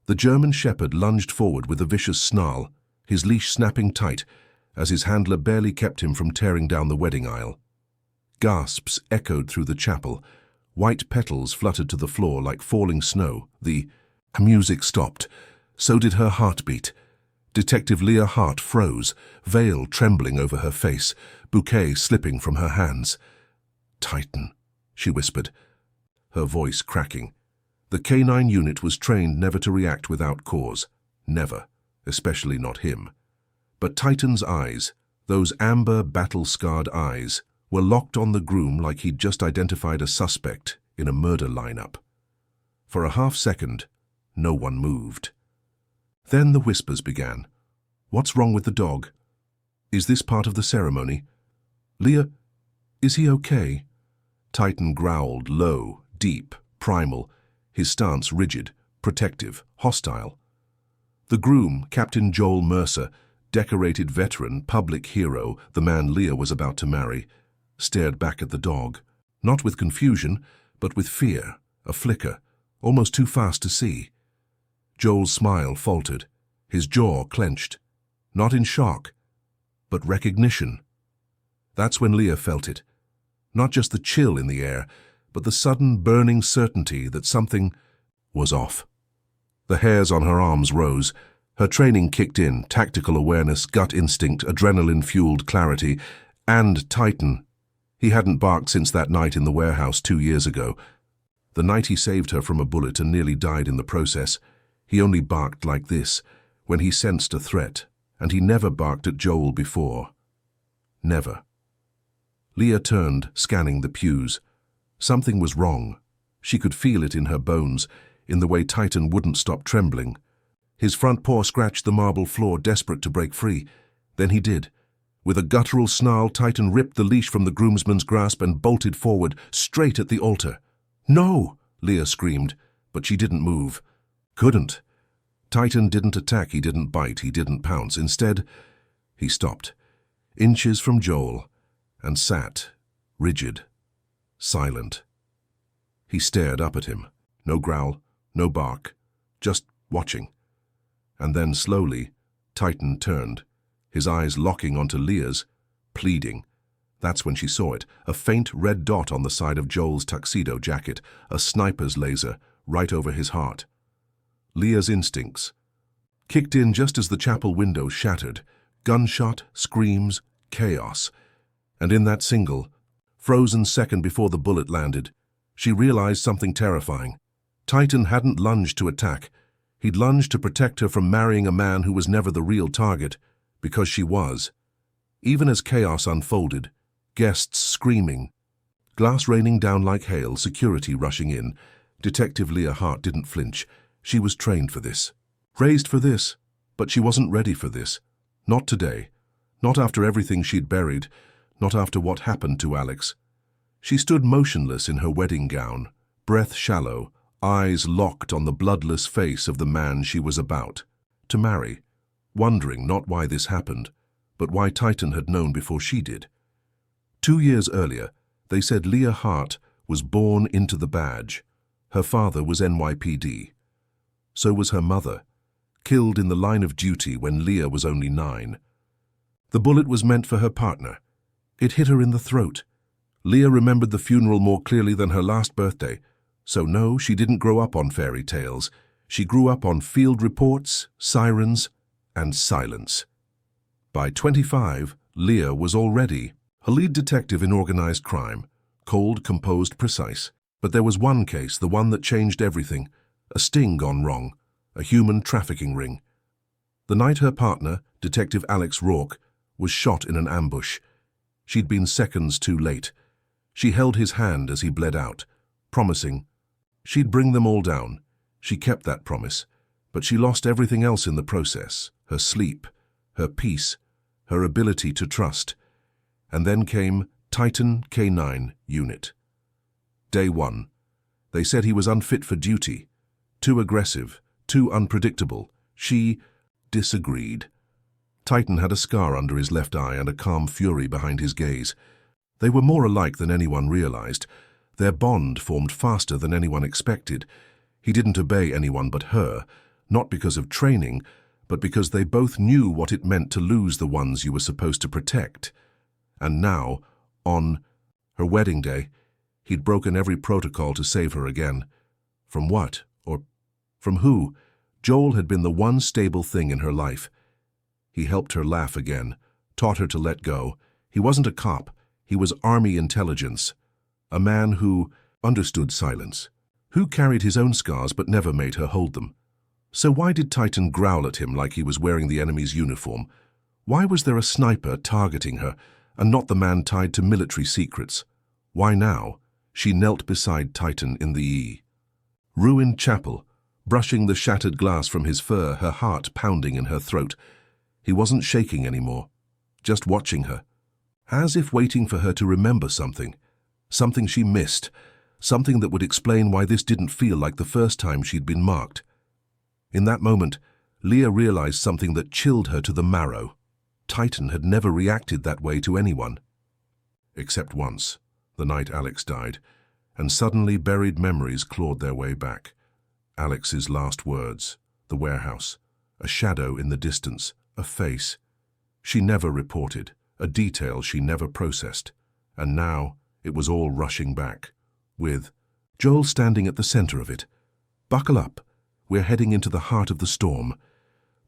The German shepherd lunged forward with a vicious snarl, his leash snapping tight, as his handler barely kept him from tearing down the wedding aisle. Gasps echoed through the chapel. White petals fluttered to the floor like falling snow. The music stopped. So did her heartbeat. Detective Leah Hart froze, veil trembling over her face, bouquet slipping from her hands. "Titan," she whispered, her voice cracking. The K9 unit was trained never to react without cause. Never, especially not him. But Titan's eyes, those amber, battle-scarred eyes, were locked on the groom like he'd just identified a suspect in a murder lineup. For a half-second, no one moved. Then the whispers began. "What's wrong with the dog? Is this part of the ceremony? Leah, is he okay?" Titan growled, low, deep, primal, his stance rigid, protective, hostile. The groom, Captain Joel Mercer, decorated veteran, public hero, the man Leah was about to marry, stared back at the dog, not with confusion, but with fear, a flicker, almost too fast to see. Joel's smile faltered, his jaw clenched, not in shock, but recognition. That's when Leah felt it, not just the chill in the air, but the sudden burning certainty that something was off. The hairs on her arms rose. Her training kicked in, tactical awareness, gut instinct, adrenaline-fueled clarity, and Titan. He hadn't barked since that night in the warehouse 2 years ago. The night he saved her from a bullet and nearly died in the process. He only barked like this, when he sensed a threat, and he never barked at Joel before. Never. Leah turned, scanning the pews. Something was wrong. She could feel it in her bones, in the way Titan wouldn't stop trembling. His front paw scratched the marble floor, desperate to break free. Then he did. With a guttural snarl, Titan ripped the leash from the groomsman's grasp and bolted forward, straight at the altar. "No!" Leah screamed, but she didn't move. Couldn't. Titan didn't attack, he didn't bite, he didn't pounce. Instead, he stopped, inches from Joel, and sat, rigid, silent. He stared up at him. No growl, no bark, just watching. And then slowly, Titan turned, his eyes locking onto Leah's, pleading. That's when she saw it, a faint red dot on the side of Joel's tuxedo jacket, a sniper's laser, right over his heart. Leah's instincts kicked in just as the chapel window shattered. Gunshot, screams, chaos. And in that single, frozen second before the bullet landed, she realized something terrifying. Titan hadn't lunged to attack. He'd lunged to protect her from marrying a man who was never the real target, because she was. Even as chaos unfolded, guests screaming, glass raining down like hail, security rushing in, Detective Leah Hart didn't flinch. She was trained for this, raised for this, but she wasn't ready for this. Not today. Not after everything she'd buried. Not after what happened to Alex. She stood motionless in her wedding gown, breath shallow, eyes locked on the bloodless face of the man she was about to marry, wondering not why this happened, but why Titan had known before she did. 2 years earlier, they said Leah Hart was born into the badge. Her father was NYPD. So was her mother, killed in the line of duty when Leah was only 9. The bullet was meant for her partner. It hit her in the throat. Leah remembered the funeral more clearly than her last birthday. So no, she didn't grow up on fairy tales. She grew up on field reports, sirens, and silence. By 25, Leah was already a lead detective in organized crime, cold, composed, precise. But there was one case, the one that changed everything. A sting gone wrong, a human trafficking ring. The night her partner, Detective Alex Rourke, was shot in an ambush. She'd been seconds too late. She held his hand as he bled out, promising she'd bring them all down. She kept that promise, but she lost everything else in the process, her sleep, her peace, her ability to trust. And then came Titan K9 unit. Day 1. They said he was unfit for duty. Too aggressive, too unpredictable. She disagreed. Titan had a scar under his left eye and a calm fury behind his gaze. They were more alike than anyone realized. Their bond formed faster than anyone expected. He didn't obey anyone but her, not because of training, but because they both knew what it meant to lose the ones you were supposed to protect. And now, on her wedding day, he'd broken every protocol to save her again. From what? Or from who? Joel had been the one stable thing in her life. He helped her laugh again, taught her to let go. He wasn't a cop. He was Army intelligence. A man who understood silence, who carried his own scars but never made her hold them. So why did Titan growl at him like he was wearing the enemy's uniform? Why was there a sniper targeting her, and not the man tied to military secrets? Why now? She knelt beside Titan in the ruined chapel, brushing the shattered glass from his fur, her heart pounding in her throat. He wasn't shaking anymore, just watching her, as if waiting for her to remember something she missed, something that would explain why this didn't feel like the first time she'd been marked. In that moment, Leah realized something that chilled her to the marrow. Titan had never reacted that way to anyone. Except once, the night Alex died, and suddenly buried memories clawed their way back. Alex's last words, the warehouse, a shadow in the distance, a face she never reported, a detail she never processed. And now it was all rushing back, with Joel standing at the center of it. Buckle up. We're heading into the heart of the storm.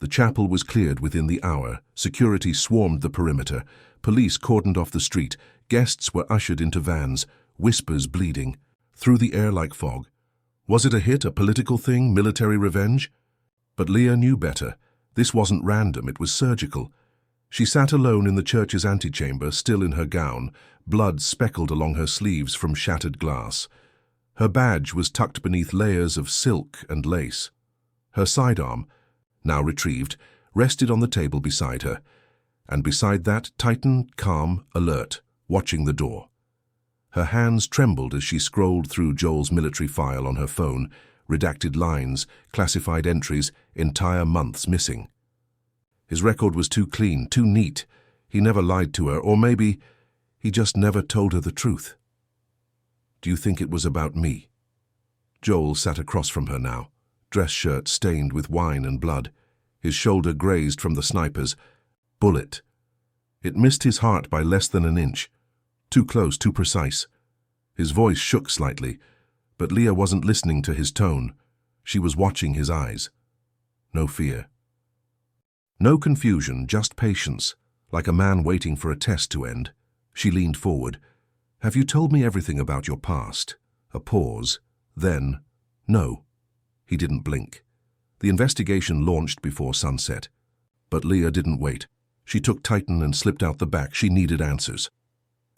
The chapel was cleared within the hour. Security swarmed the perimeter. Police cordoned off the street. Guests were ushered into vans, whispers bleeding through the air like fog. Was it a hit, a political thing, military revenge? But Leah knew better. This wasn't random, it was surgical. She sat alone in the church's antechamber, still in her gown, blood speckled along her sleeves from shattered glass. Her badge was tucked beneath layers of silk and lace. Her sidearm, now retrieved, rested on the table beside her, and beside that, Titan, calm, alert, watching the door. Her hands trembled as she scrolled through Joel's military file on her phone, redacted lines, classified entries, entire months missing. His record was too clean, too neat. He never lied to her, or maybe he just never told her the truth. Do you think it was about me? Joel sat across from her now, dress shirt stained with wine and blood, his shoulder grazed from the sniper's bullet. It missed his heart by less than an inch. Too close, too precise. His voice shook slightly, but Leah wasn't listening to his tone. She was watching his eyes. No fear. No confusion, just patience, like a man waiting for a test to end. She leaned forward. Have you told me everything about your past? A pause. Then, no. He didn't blink. The investigation launched before sunset. But Leah didn't wait. She took Titan and slipped out the back. She needed answers.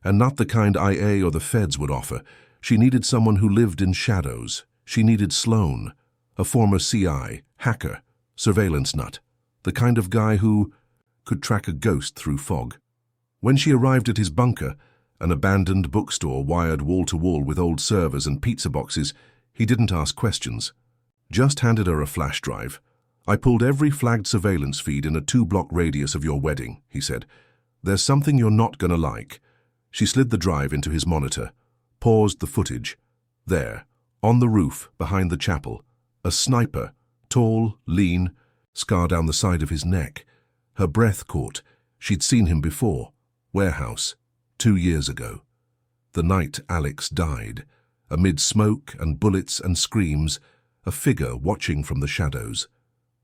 And not the kind IA or the feds would offer. She needed someone who lived in shadows. She needed Sloan, a former CI, hacker, surveillance nut, the kind of guy who could track a ghost through fog. When she arrived at his bunker, an abandoned bookstore wired wall-to-wall with old servers and pizza boxes, he didn't ask questions. Just handed her a flash drive. I pulled every flagged surveillance feed in a 2-block radius of your wedding, he said. There's something you're not gonna like. She slid the drive into his monitor, paused the footage. There, on the roof, behind the chapel, a sniper, tall, lean, scar down the side of his neck. Her breath caught. She'd seen him before. Warehouse, 2 years ago. The night Alex died. Amid smoke and bullets and screams, a figure watching from the shadows.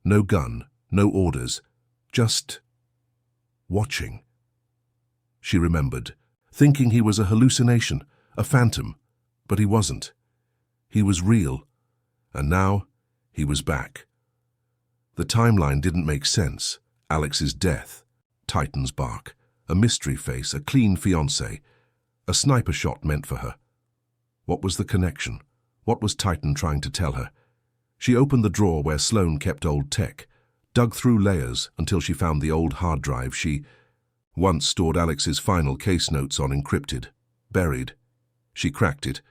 No gun, no orders, just watching. She remembered, thinking he was a hallucination, a phantom, but he wasn't. He was real, and now he was back. The timeline didn't make sense. Alex's death, Titan's bark, a mystery face, a clean fiancé, a sniper shot meant for her. What was the connection? What was Titan trying to tell her? She opened the drawer where Sloan kept old tech, dug through layers until she found the old hard drive she once stored Alex's final case notes on encrypted, buried. She cracked it,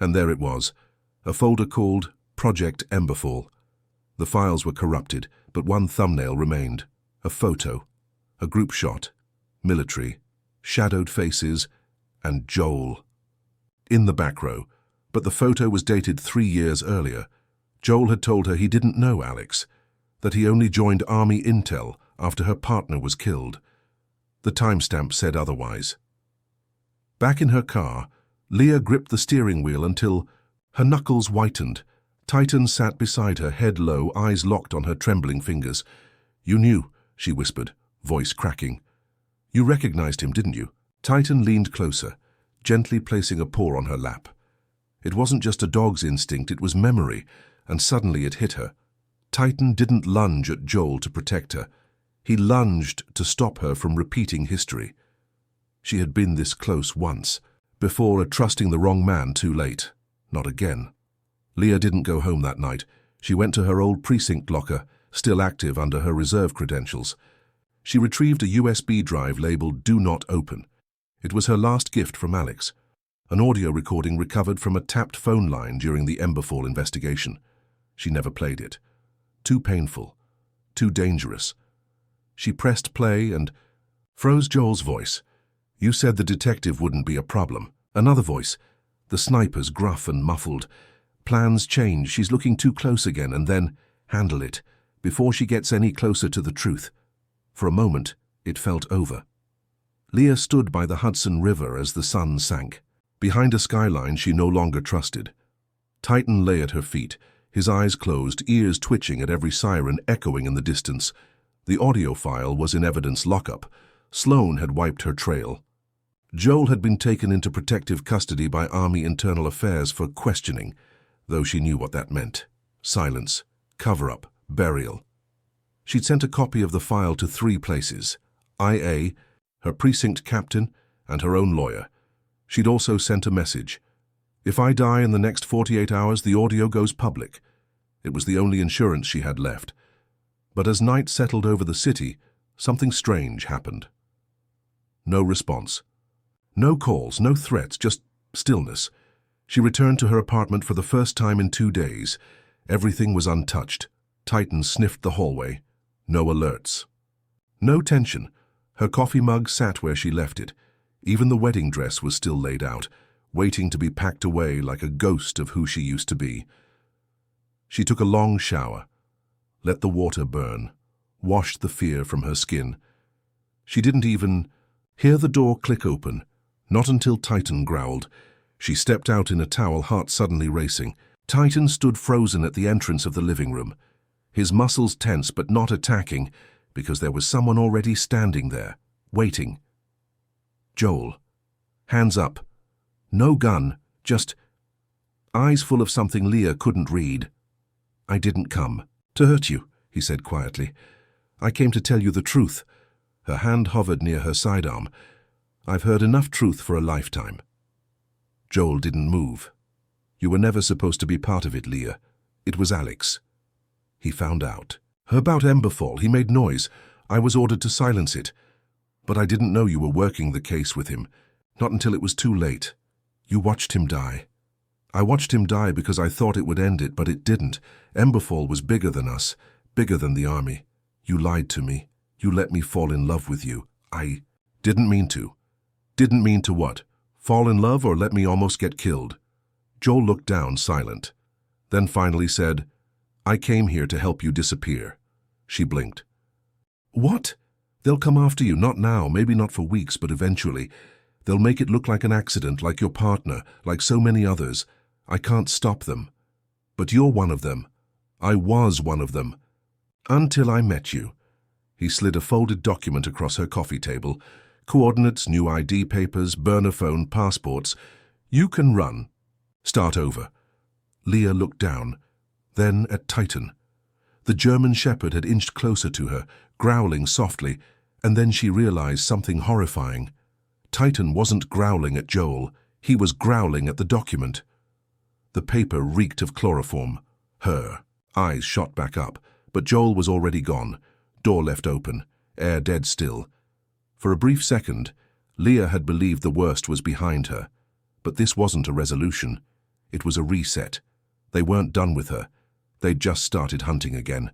and there it was, a folder called Project Emberfall. The files were corrupted, but one thumbnail remained, a photo, a group shot, military, shadowed faces, and Joel. In the back row, but the photo was dated 3 years earlier. Joel had told her he didn't know Alex. that he only joined Army intel after her partner was killed. The timestamp said otherwise. Back in her car, Leah gripped the steering wheel until her knuckles whitened. Titan sat beside her, head low, eyes locked on her trembling fingers. "You knew," she whispered, voice cracking. "You recognized him, didn't you?" Titan leaned closer, gently placing a paw on her lap. It wasn't just a dog's instinct, it was memory, and suddenly it hit her. Titan didn't lunge at Joel to protect her. He lunged to stop her from repeating history. She had been this close once, before trusting the wrong man too late. Not again. Leah didn't go home that night. She went to her old precinct locker, still active under her reserve credentials. She retrieved a USB drive labeled "Do Not Open." It was her last gift from Alex, an audio recording recovered from a tapped phone line during the Emberfall investigation. She never played it. Too painful. Too dangerous. She pressed play and froze Joel's voice. "You said the detective wouldn't be a problem." Another voice, the sniper's, gruff and muffled. "Plans change. She's looking too close again, and then handle it before she gets any closer to the truth." For a moment, it felt over. Leah stood by the Hudson River as the sun sank. Behind a skyline she no longer trusted. Titan lay at her feet, his eyes closed, ears twitching at every siren echoing in the distance. The audio file was in evidence lockup. Sloan had wiped her trail. Joel had been taken into protective custody by Army Internal Affairs for questioning, though she knew what that meant. Silence, cover-up, burial. She'd sent a copy of the file to 3 places: IA, her precinct captain, and her own lawyer. She'd also sent a message: "If I die in the next 48 hours, the audio goes public." It was the only insurance she had left. But as night settled over the city, something strange happened. No response. No calls, no threats, just stillness. She returned to her apartment for the first time in 2 days. Everything was untouched. Titan sniffed the hallway. No alerts. No tension. Her coffee mug sat where she left it. Even the wedding dress was still laid out, waiting to be packed away like a ghost of who she used to be. She took a long shower, let the water burn, washed the fear from her skin. She didn't even hear the door click open, not until Titan growled. She stepped out in a towel, heart suddenly racing. Titan stood frozen at the entrance of the living room, his muscles tense but not attacking, because there was someone already standing there, waiting. Joel. Hands up. No gun, just eyes full of something Leah couldn't read. "I didn't come to hurt you," he said quietly. "I came to tell you the truth." Her hand hovered near her sidearm. "I've heard enough truth for a lifetime." Joel didn't move. "You were never supposed to be part of it, Leah. It was Alex." He found out. "About Emberfall, he made noise. I was ordered to silence it. But I didn't know you were working the case with him. Not until it was too late. You watched him die." "I watched him die because I thought it would end it, but it didn't. Emberfall was bigger than us, bigger than the army. You lied to me. You let me fall in love with you. I didn't mean to." "Didn't mean to what? Fall in love or let me almost get killed?" Joel looked down, silent. Then finally said, "I came here to help you disappear." She blinked. "What?" "They'll come after you, not now, maybe not for weeks, but eventually. They'll make it look like an accident, like your partner, like so many others. I can't stop them. But you're one of them. I was one of them. Until I met you." He slid a folded document across her coffee table. "Coordinates, new ID papers, burner phone, passports. You can run. Start over." Leah looked down, then at Titan. The German shepherd had inched closer to her, growling softly, and then she realized something horrifying. Titan wasn't growling at Joel, he was growling at the document. The paper reeked of chloroform. Her eyes shot back up, but Joel was already gone, door left open, air dead still. For a brief second, Leah had believed the worst was behind her. But this wasn't a resolution. It was a reset. They weren't done with her. They'd just started hunting again.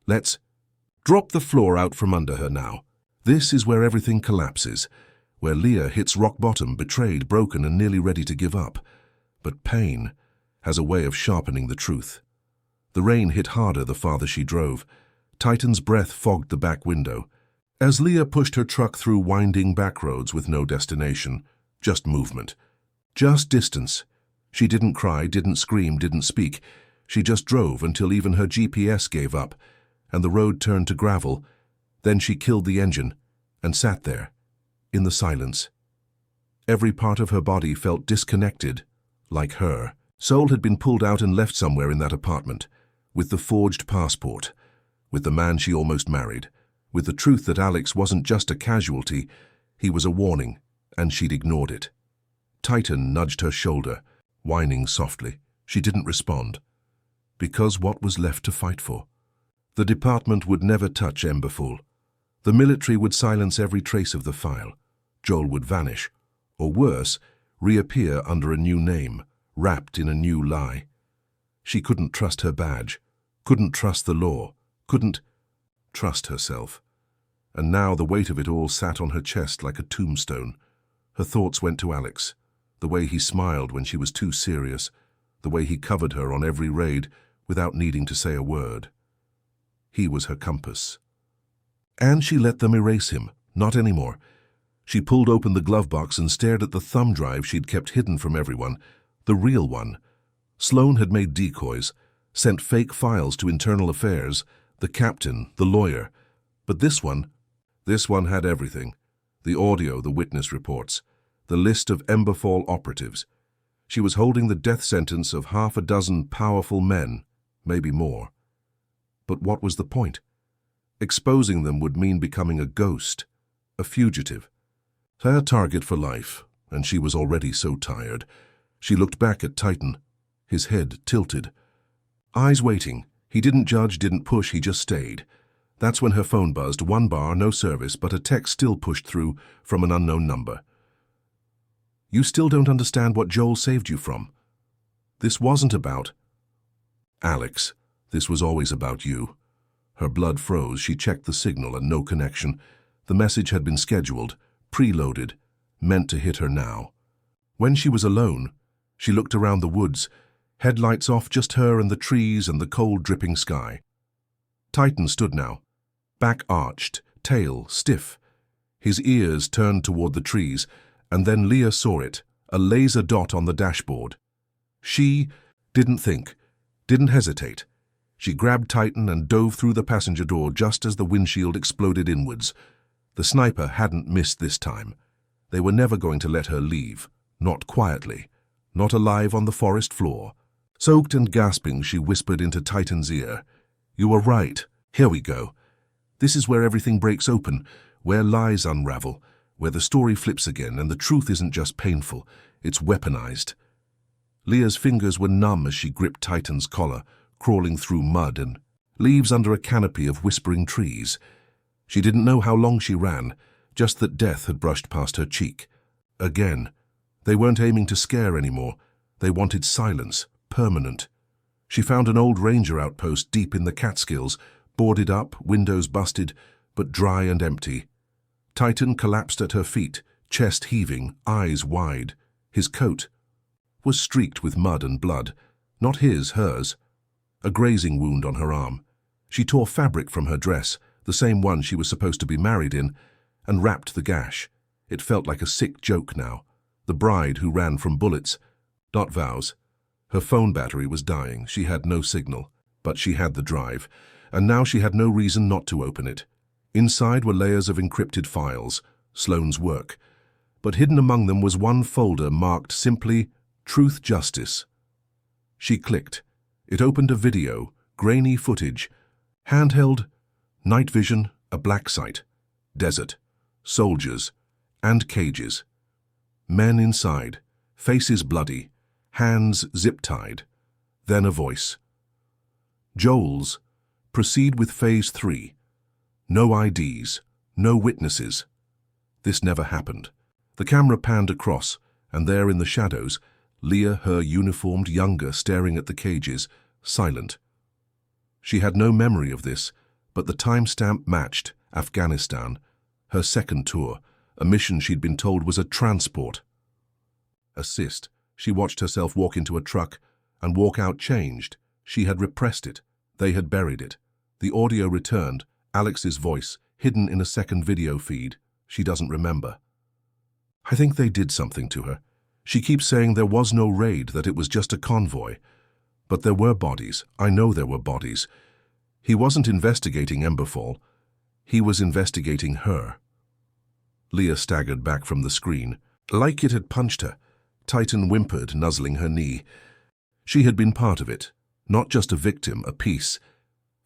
"Let's drop the floor out from under her now." This is where everything collapses, where Leah hits rock bottom, betrayed, broken, and nearly ready to give up. But pain has a way of sharpening the truth. The rain hit harder the farther she drove. Titan's breath fogged the back window. As Leah pushed her truck through winding back roads with no destination, just movement, just distance. She didn't cry, didn't scream, didn't speak. She just drove until even her GPS gave up, and the road turned to gravel. Then she killed the engine and sat there, in the silence. Every part of her body felt disconnected, like her. Soul had been pulled out and left somewhere in that apartment, with the forged passport, with the man she almost married, with the truth that Alex wasn't just a casualty, he was a warning, and she'd ignored it. Titan nudged her shoulder, whining softly. She didn't respond. Because what was left to fight for? The department would never touch Emberfall. The military would silence every trace of the file. Joel would vanish, or worse, reappear under a new name, wrapped in a new lie. She couldn't trust her badge, couldn't trust the law, couldn't trust herself. And now the weight of it all sat on her chest like a tombstone. Her thoughts went to Alex, the way he smiled when she was too serious, the way he covered her on every raid without needing to say a word. He was her compass. And she let them erase him. Not anymore. She pulled open the glove box and stared at the thumb drive she'd kept hidden from everyone, the real one. Sloan had made decoys, sent fake files to Internal Affairs, the captain, the lawyer. But this one had everything. The audio, the witness reports, the list of Emberfall operatives. She was holding the death sentence of half a dozen powerful men, maybe more. But what was the point? Exposing them would mean becoming a ghost, a fugitive. Her target for life, and she was already so tired. She looked back at Titan, his head tilted. Eyes waiting. He didn't judge, didn't push, he just stayed. That's when her phone buzzed. 1 bar, no service, but a text still pushed through from an unknown number. You still don't understand what Joel saved you from. This wasn't about Alex. This was always about you. Her blood froze. She checked the signal and no connection. The message had been scheduled, preloaded, meant to hit her now. When she was alone, she looked around the woods, headlights off, just her and the trees and the cold dripping sky. Titan stood now, back arched, tail stiff, his ears turned toward the trees, and then Leah saw it, a laser dot on the dashboard. She didn't think, didn't hesitate. She grabbed Titan and dove through the passenger door just as the windshield exploded inwards. The sniper hadn't missed this time. They were never going to let her leave, not quietly, not alive on the forest floor. Soaked and gasping, she whispered into Titan's ear, "You were right. Here we go. This is where everything breaks open, where lies unravel, where the story flips again and the truth isn't just painful, it's weaponized." Leah's fingers were numb as she gripped Titan's collar, crawling through mud and leaves under a canopy of whispering trees. She didn't know how long she ran, just that death had brushed past her cheek. Again. They weren't aiming to scare anymore. They wanted silence, permanent. She found an old ranger outpost deep in the Catskills, boarded up, windows busted, but dry and empty. Titan collapsed at her feet, chest heaving, eyes wide. His coat was streaked with mud and blood. Not his, hers. A grazing wound on her arm. She tore fabric from her dress, the same one she was supposed to be married in, and wrapped the gash. It felt like a sick joke now. The bride who ran from bullets, not vows. Her phone battery was dying. She had no signal, but she had the drive, and now she had no reason not to open it. Inside were layers of encrypted files, Sloan's work, but hidden among them was one folder marked simply Truth Justice. She clicked. It opened a video, grainy footage, handheld, night vision, a black site, desert, soldiers, and cages. Men inside, faces bloody, hands zip-tied. Then a voice. Joel's, proceed with Phase 3. No IDs, no witnesses. This never happened. The camera panned across, and there in the shadows, Leah, her uniformed younger, staring at the cages, silent. She had no memory of this, but the timestamp matched Afghanistan, her second tour, a mission she'd been told was a transport. Assist. She watched herself walk into a truck and walk out changed. She had repressed it. They had buried it. The audio returned, Alex's voice, hidden in a second video feed. She doesn't remember. I think they did something to her. She keeps saying there was no raid, that it was just a convoy. But there were bodies. I know there were bodies. He wasn't investigating Emberfall. He was investigating her. Leah staggered back from the screen. Like it had punched her. Titan whimpered, nuzzling her knee. She had been part of it. Not just a victim, a piece.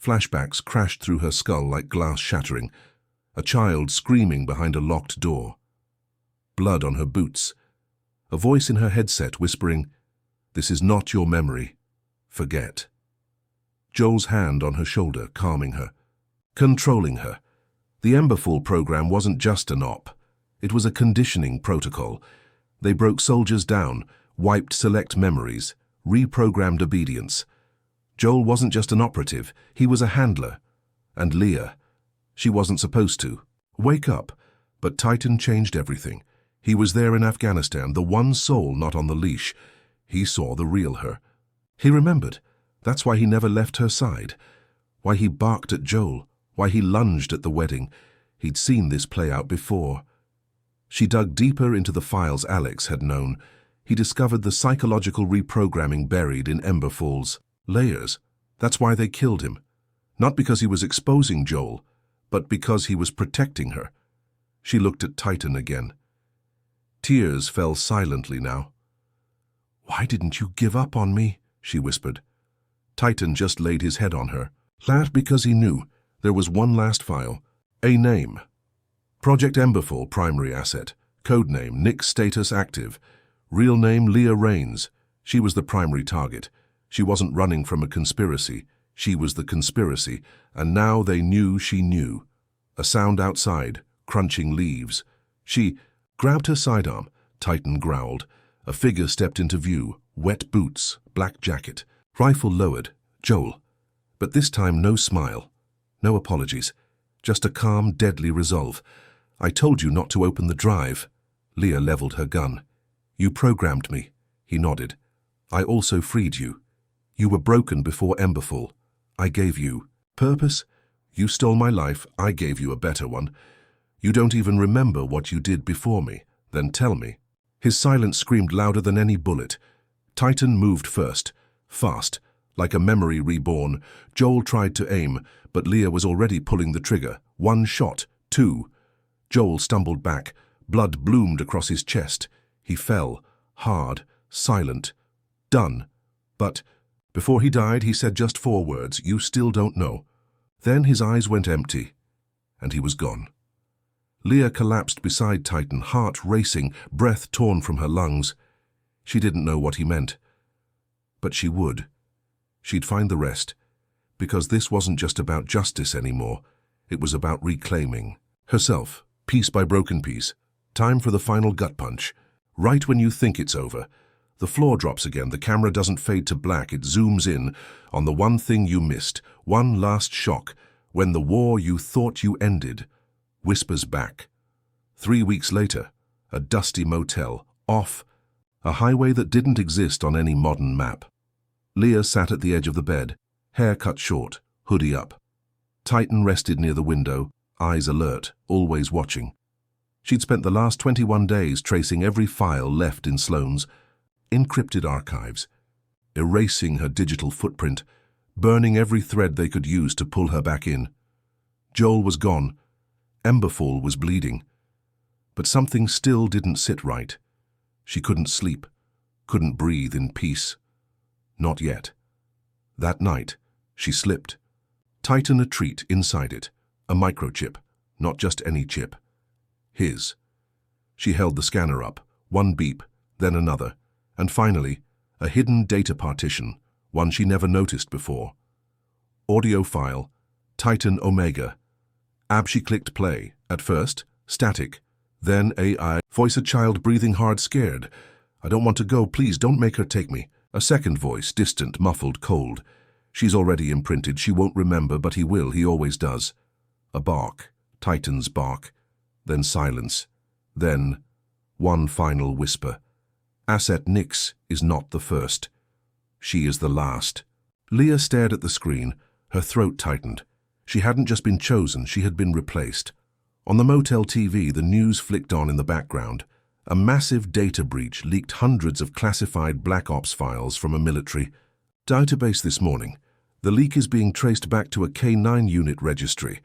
Flashbacks crashed through her skull like glass shattering. A child screaming behind a locked door. Blood on her boots. A voice in her headset whispering, "This is not your memory. Forget." Joel's hand on her shoulder, calming her. Controlling her. The Emberfall program wasn't just an op. It was a conditioning protocol. They broke soldiers down, wiped select memories, reprogrammed obedience. Joel wasn't just an operative, he was a handler. And Leah, she wasn't supposed to. Wake up. But Titan changed everything. He was there in Afghanistan, the one soul not on the leash. He saw the real her. He remembered. That's why he never left her side. Why he barked at Joel. Why he lunged at the wedding. He'd seen this play out before. She dug deeper into the files Alex had known. He discovered the psychological reprogramming buried in Emberfall's layers. That's why they killed him. Not because he was exposing Joel, but because he was protecting her. She looked at Titan again. Tears fell silently now. "Why didn't you give up on me?" she whispered. Titan just laid his head on her. Laughed because he knew there was one last file. A name. Project Emberfall primary asset. Codename Nick status active. Real name Leah Rains. She was the primary target. She wasn't running from a conspiracy. She was the conspiracy, and now they knew she knew. A sound outside, crunching leaves. She grabbed her sidearm. Titan growled. A figure stepped into view. Wet boots, black jacket. Rifle lowered. Joel. But this time no smile. No apologies. Just a calm, deadly resolve. "I told you not to open the drive." Leah leveled her gun. "You programmed me." He nodded. "I also freed you. You were broken before Emberfall. I gave you purpose. You stole my life. I gave you a better one. You don't even remember what you did before me. Then tell me." His silence screamed louder than any bullet. Titan moved first. Fast. Like a memory reborn. Joel tried to aim, but Leah was already pulling the trigger. One shot. Two. Joel stumbled back. Blood bloomed across his chest. He fell. Hard. Silent. Done. But before he died, he said just 4 words. "You still don't know." Then his eyes went empty, and he was gone. Leah collapsed beside Titan, heart racing, breath torn from her lungs. She didn't know what he meant. But she would. She'd find the rest, because this wasn't just about justice anymore. It was about reclaiming herself, piece by broken piece. Time for the final gut punch. Right when you think it's over, the floor drops again. The camera doesn't fade to black. It zooms in on the one thing you missed, one last shock, when the war you thought you ended whispers back. 3 weeks later, a dusty motel, off, a highway that didn't exist on any modern map. Leah sat at the edge of the bed, hair cut short, hoodie up. Titan rested near the window, eyes alert, always watching. She'd spent the last 21 days tracing every file left in Sloane's encrypted archives, erasing her digital footprint, burning every thread they could use to pull her back in. Joel was gone. Emberfall was bleeding. But something still didn't sit right. She couldn't sleep, couldn't breathe in peace. Not yet. That night, she slipped. Titan a treat inside it, a microchip, not just any chip. His. She held the scanner up, one beep, then another, and finally, a hidden data partition, one she never noticed before. Audio file, Titan Omega. She clicked play. At first, static. Then AI. Voice a child breathing hard, scared. "I don't want to go, please don't make her take me." A second voice, distant, muffled, cold. "She's already imprinted, she won't remember, but he will, he always does." A bark, Titan's bark. Then silence. Then one final whisper. "Asset Nix is not the first. She is the last." Leah stared at the screen, Her throat tightened. She hadn't just been chosen, she had been replaced. On the motel TV, the news flicked on in the background. A massive data breach leaked hundreds of classified Black Ops files from a military database this morning. The leak is being traced back to a K9 unit registry.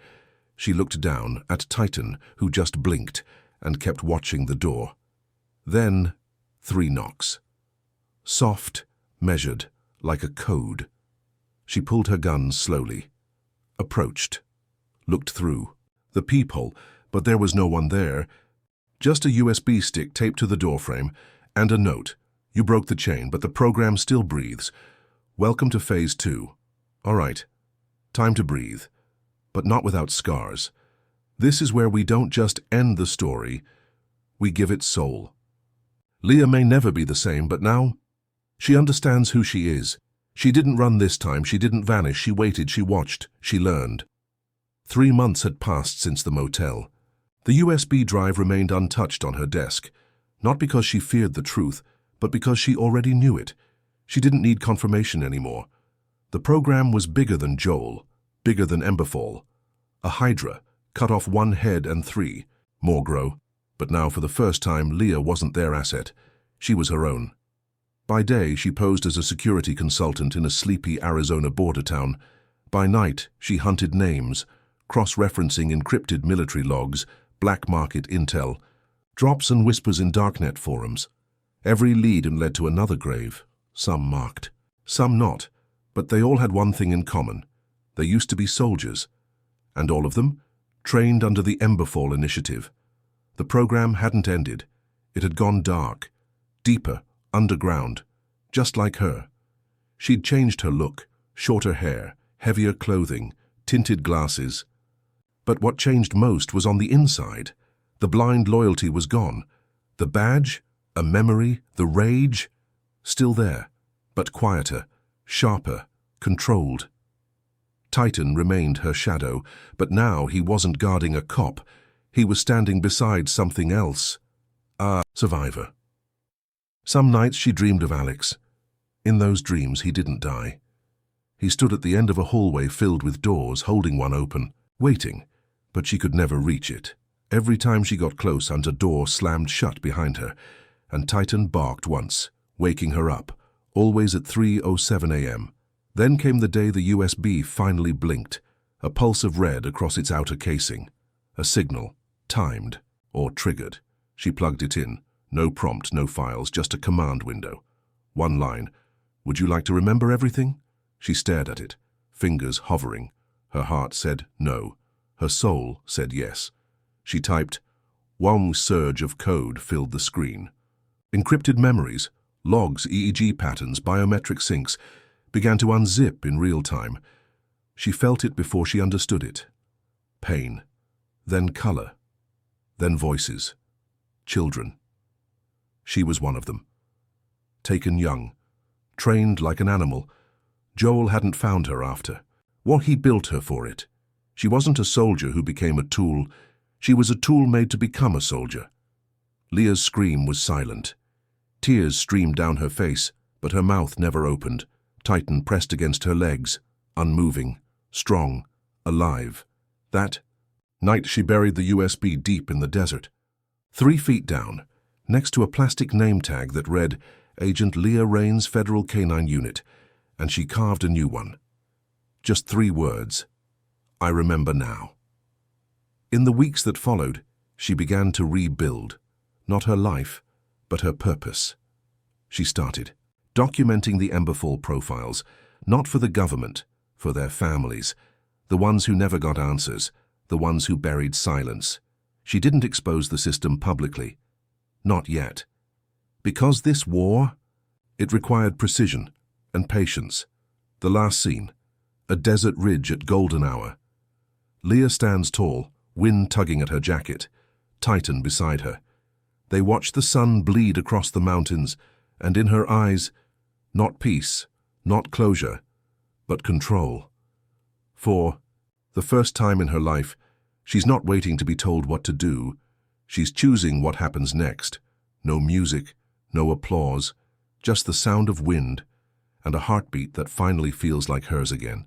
She looked down at Titan, who just blinked and kept watching the door. Then, 3 knocks. Soft, measured, like a code. She pulled her gun slowly. Approached. Looked through the peephole, but there was no one there. Just a USB stick taped to the doorframe and a note. You broke the chain, but the program still breathes. Welcome to Phase 2. All right. Time to breathe. But not without scars. This is where we don't just end the story, we give it soul. Leah may never be the same, but now she understands who she is. She didn't run this time, she didn't vanish, she waited, she watched, she learned. 3 months had passed since the motel. The USB drive remained untouched on her desk, not because she feared the truth, but because she already knew it. She didn't need confirmation anymore. The program was bigger than Joel, bigger than Emberfall. A Hydra, cut off 1 head and 3, more grow. But now for the first time, Leah wasn't their asset. She was her own. By day, she posed as a security consultant in a sleepy Arizona border town. By night, she hunted names, cross-referencing encrypted military logs, black market intel, drops and whispers in darknet forums. Every lead led to another grave, some marked, some not, but they all had one thing in common. They used to be soldiers, and all of them trained under the Emberfall Initiative. The program hadn't ended. It had gone dark, deeper, underground, just like her. She'd changed her look, shorter hair, heavier clothing, tinted glasses. But what changed most was on the inside. The blind loyalty was gone. The badge, a memory, the rage, still there, but quieter, sharper, controlled. Titan remained her shadow, but now he wasn't guarding a cop. He was standing beside something else. A survivor. Some nights she dreamed of Alex. In those dreams, he didn't die. He stood at the end of a hallway filled with doors, holding one open, waiting, but she could never reach it. Every time she got close, a door slammed shut behind her, and Titan barked once, waking her up, always at 3:07 a.m. Then came the day the USB finally blinked, a pulse of red across its outer casing. A signal, timed, or triggered. She plugged it in. No prompt, no files, just a command window. One line. Would you like to remember everything? She stared at it, fingers hovering. Her heart said no. Her soul said yes. She typed. One surge of code filled the screen. Encrypted memories, logs, EEG patterns, biometric syncs began to unzip in real time. She felt it before she understood it. Pain, then color, then voices. Children. She was one of them. Taken young, trained like an animal. Joel hadn't found her after. Well, he built her for it. She wasn't a soldier who became a tool. She was a tool made to become a soldier. Leah's scream was silent. Tears streamed down her face, but her mouth never opened. Titan pressed against her legs, unmoving, strong, alive. That night she buried the USB deep in the desert. 3 feet down, next to a plastic name tag that read Agent Leah Rains Federal K9 Unit, and she carved a new one. Just 3 words. I remember now. In the weeks that followed, she began to rebuild, not her life, but her purpose. She started documenting the Emberfall profiles, not for the government, for their families, the ones who never got answers, the ones who buried silence. She didn't expose the system publicly. Not yet. Because this war, it required precision and patience. The last scene, a desert ridge at golden hour. Leah stands tall, wind tugging at her jacket, Titan beside her. They watch the sun bleed across the mountains, and in her eyes, not peace, not closure, but control. For the first time in her life, she's not waiting to be told what to do. She's choosing what happens next. No music, no applause, just the sound of wind and a heartbeat that finally feels like hers again.